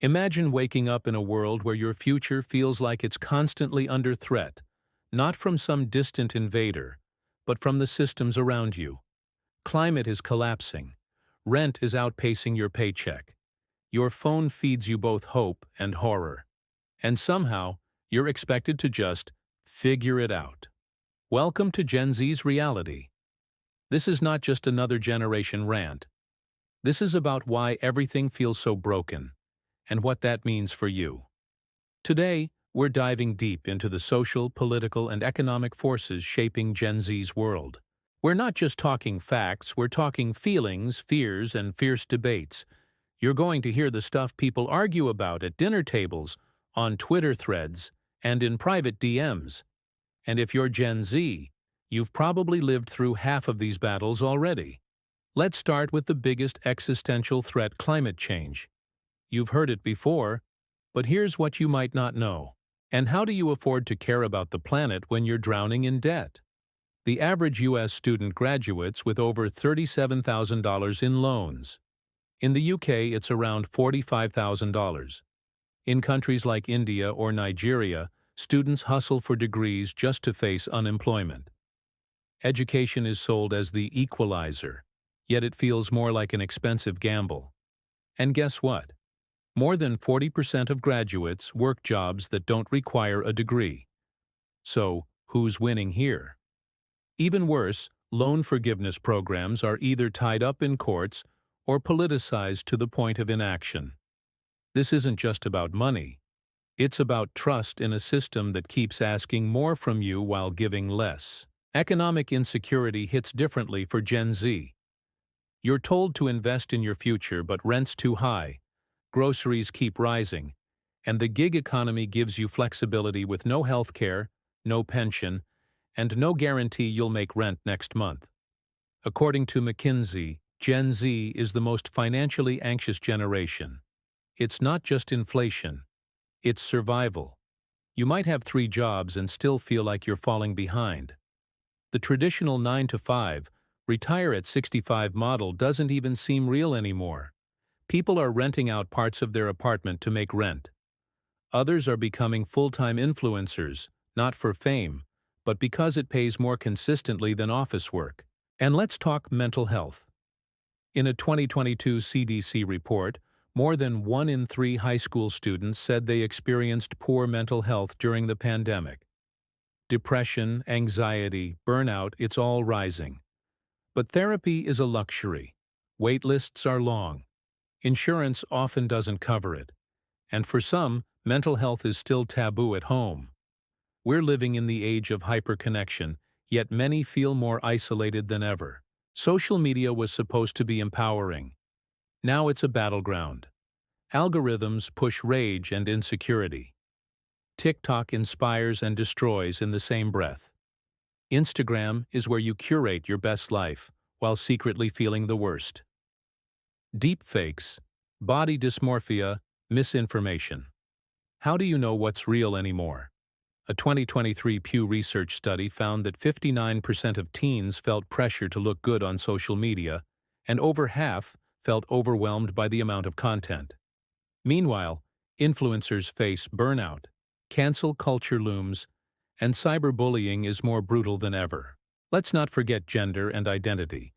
Imagine waking up in a world where your future feels like it's constantly under threat, not from some distant invader, but from the systems around you. Climate is collapsing. Rent is outpacing your paycheck. Your phone feeds you both hope and horror. And somehow, you're expected to just figure it out. Welcome to Gen Z's reality. This is not just another generation rant. This is about why everything feels so broken, and what that means for you. Today, we're diving deep into the social, political, and economic forces shaping Gen Z's world. We're not just talking facts, we're talking feelings, fears, and fierce debates. You're going to hear the stuff people argue about at dinner tables, on Twitter threads, and in private DMs. And if you're Gen Z, you've probably lived through half of these battles already. Let's start with the biggest existential threat: climate change. You've heard it before, but here's what you might not know. And how do you afford to care about the planet when you're drowning in debt? The average U.S. student graduates with over $37,000 in loans. In the UK, it's around $45,000. In countries like India or Nigeria, students hustle for degrees just to face unemployment. Education is sold as the equalizer, yet it feels more like an expensive gamble. And guess what? More than 40% of graduates work jobs that don't require a degree. So, who's winning here? Even worse, loan forgiveness programs are either tied up in courts or politicized to the point of inaction. This isn't just about money. It's about trust in a system that keeps asking more from you while giving less. Economic insecurity hits differently for Gen Z. You're told to invest in your future, but rent's too high, groceries keep rising, and the gig economy gives you flexibility with no health care, no pension, and no guarantee you'll make rent next month. According to McKinsey, Gen Z is the most financially anxious generation. It's not just inflation, it's survival. You might have 3 jobs and still feel like you're falling behind. The traditional 9 to 5, retire at 65 model doesn't even seem real anymore. People are renting out parts of their apartment to make rent. Others are becoming full-time influencers, not for fame, but because it pays more consistently than office work. And let's talk mental health. In a 2022 CDC report, more than 1 in 3 high school students said they experienced poor mental health during the pandemic. Depression, anxiety, burnout, it's all rising. But therapy is a luxury. Wait lists are long. Insurance often doesn't cover it. And for some, mental health is still taboo at home. We're living in the age of hyperconnection, yet many feel more isolated than ever. Social media was supposed to be empowering. Now it's a battleground. Algorithms push rage and insecurity. TikTok inspires and destroys in the same breath. Instagram is where you curate your best life, while secretly feeling the worst. Deepfakes, body dysmorphia, misinformation. How do you know what's real anymore? A 2023 Pew Research study found that 59% of teens felt pressure to look good on social media, and over half felt overwhelmed by the amount of content. Meanwhile, influencers face burnout, cancel culture looms, and cyberbullying is more brutal than ever. Let's not forget gender and identity.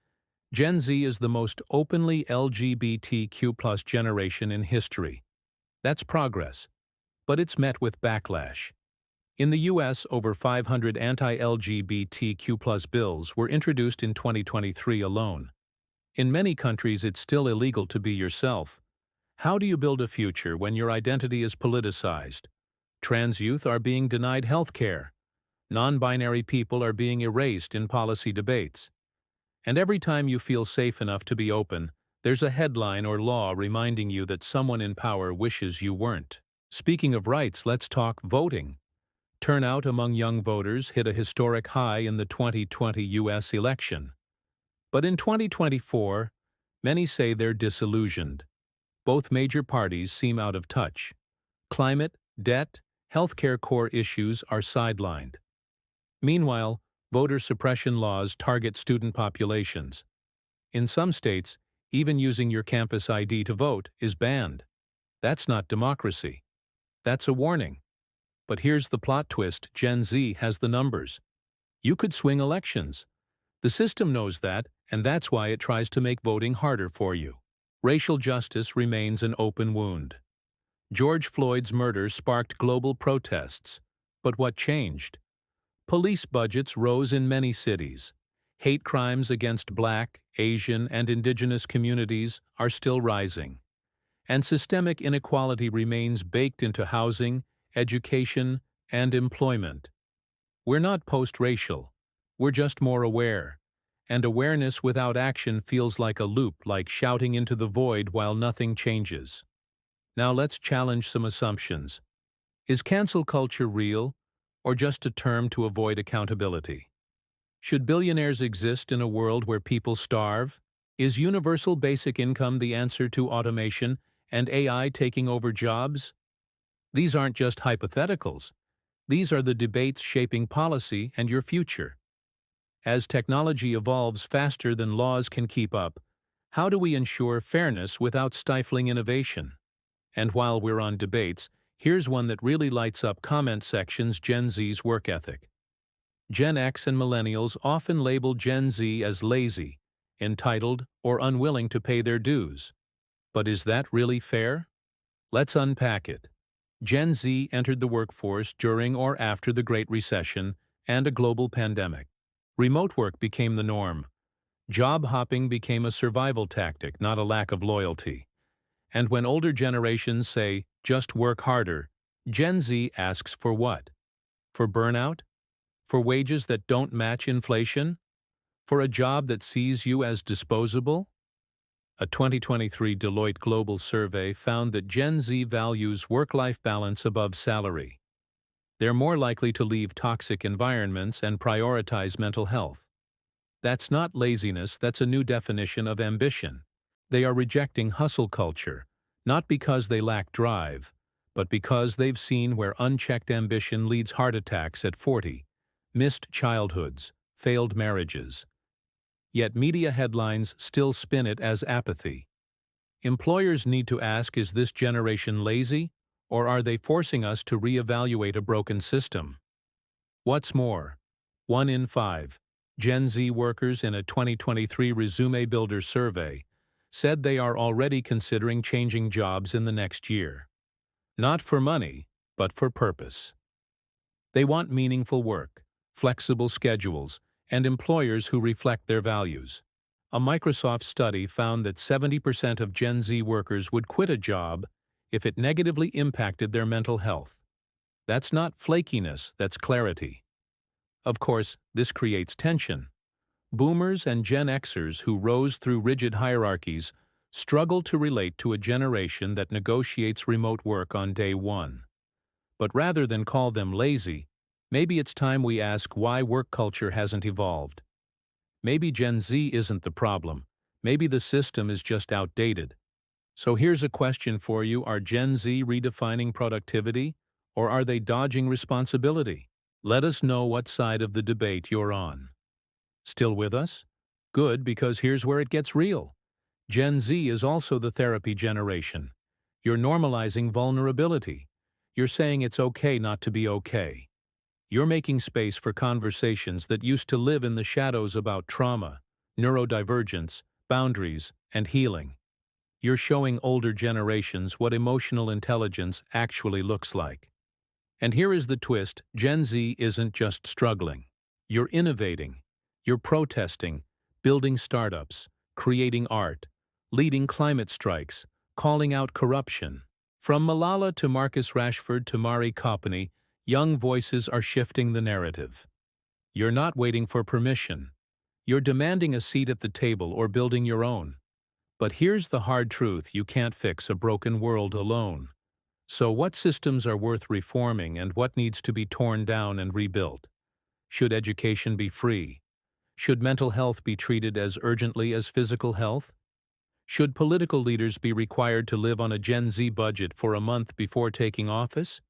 Gen Z is the most openly LGBTQ+ generation in history. That's progress, but it's met with backlash. In the US, over 500 anti-LGBTQ+ bills were introduced in 2023 alone. In many countries, it's still illegal to be yourself. How do you build a future when your identity is politicized? Trans youth are being denied health care. Non-binary people are being erased in policy debates. And every time you feel safe enough to be open, there's a headline or law reminding you that someone in power wishes you weren't. Speaking of rights, let's talk voting. Turnout among young voters hit a historic high in the 2020 U.S. election. But in 2024, many say they're disillusioned. Both major parties seem out of touch. Climate, debt, healthcare core issues are sidelined. Meanwhile, voter suppression laws target student populations. In some states, even using your campus ID to vote is banned. That's not democracy. That's a warning. But here's the plot twist: Gen Z has the numbers. You could swing elections. The system knows that, and that's why it tries to make voting harder for you. Racial justice remains an open wound. George Floyd's murder sparked global protests. But what changed? Police budgets rose in many cities. Hate crimes against Black, Asian, and Indigenous communities are still rising. And systemic inequality remains baked into housing, education, and employment. We're not post-racial. We're just more aware. And awareness without action feels like a loop, like shouting into the void while nothing changes. Now let's challenge some assumptions. Is cancel culture real, or just a term to avoid accountability? Should billionaires exist in a world where people starve? Is universal basic income the answer to automation and AI taking over jobs? These aren't just hypotheticals. These are the debates shaping policy and your future. As technology evolves faster than laws can keep up, how do we ensure fairness without stifling innovation? And while we're on debates, here's one that really lights up comment sections: Gen Z's work ethic. Gen X and millennials often label Gen Z as lazy, entitled, or unwilling to pay their dues. But is that really fair? Let's unpack it. Gen Z entered the workforce during or after the Great Recession and a global pandemic. Remote work became the norm. Job hopping became a survival tactic, not a lack of loyalty. And when older generations say, just work harder, Gen Z asks for what? For burnout? For wages that don't match inflation? For a job that sees you as disposable? A 2023 Deloitte Global Survey found that Gen Z values work-life balance above salary. They're more likely to leave toxic environments and prioritize mental health. That's not laziness, that's a new definition of ambition. They are rejecting hustle culture, not because they lack drive, but because they've seen where unchecked ambition leads: heart attacks at 40, missed childhoods, failed marriages. Yet media headlines still spin it as apathy. Employers need to ask, is this generation lazy, or are they forcing us to reevaluate a broken system? What's more, 1 in 5 Gen Z workers in a 2023 Resume Builder survey said they are already considering changing jobs in the next year. Not for money, but for purpose. They want meaningful work, flexible schedules, and employers who reflect their values. A Microsoft study found that 70% of Gen Z workers would quit a job if it negatively impacted their mental health. That's not flakiness, that's clarity. Of course, this creates tension. Boomers and Gen Xers who rose through rigid hierarchies struggle to relate to a generation that negotiates remote work on day one. But rather than call them lazy, maybe it's time we ask why work culture hasn't evolved. Maybe Gen Z isn't the problem. Maybe the system is just outdated. So here's a question for you: are Gen Z redefining productivity, or are they dodging responsibility? Let us know what side of the debate you're on. Still with us? Good, because here's where it gets real. Gen Z is also the therapy generation. You're normalizing vulnerability. You're saying it's okay not to be okay. You're making space for conversations that used to live in the shadows about trauma, neurodivergence, boundaries, and healing. You're showing older generations what emotional intelligence actually looks like. And here is the twist: Gen Z isn't just struggling. You're innovating. You're protesting, building startups, creating art, leading climate strikes, calling out corruption. From Malala to Marcus Rashford to Mari Copeny, young voices are shifting the narrative. You're not waiting for permission. You're demanding a seat at the table or building your own. But here's the hard truth: you can't fix a broken world alone. So what systems are worth reforming and what needs to be torn down and rebuilt? Should education be free? Should mental health be treated as urgently as physical health? Should political leaders be required to live on a Gen Z budget for a month before taking office?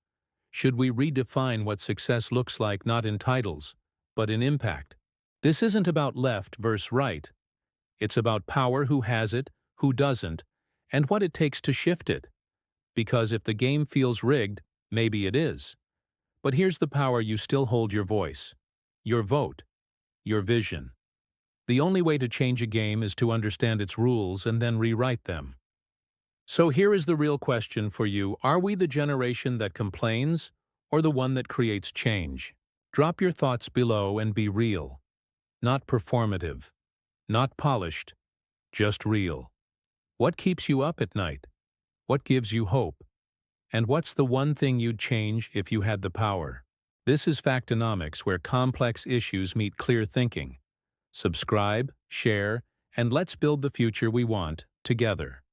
Should we redefine what success looks like, not in titles, but in impact? This isn't about left versus right. It's about power: who has it, who doesn't, and what it takes to shift it. Because if the game feels rigged, maybe it is. But here's the power: you still hold your voice, your vote, your vision. The only way to change a game is to understand its rules and then rewrite them. So here is the real question for you: are we the generation that complains or the one that creates change? Drop your thoughts below and be real. Not performative, not polished, just real. What keeps you up at night? What gives you hope? And what's the one thing you'd change if you had the power? This is Factonomics, where complex issues meet clear thinking. Subscribe, share, and let's build the future we want together.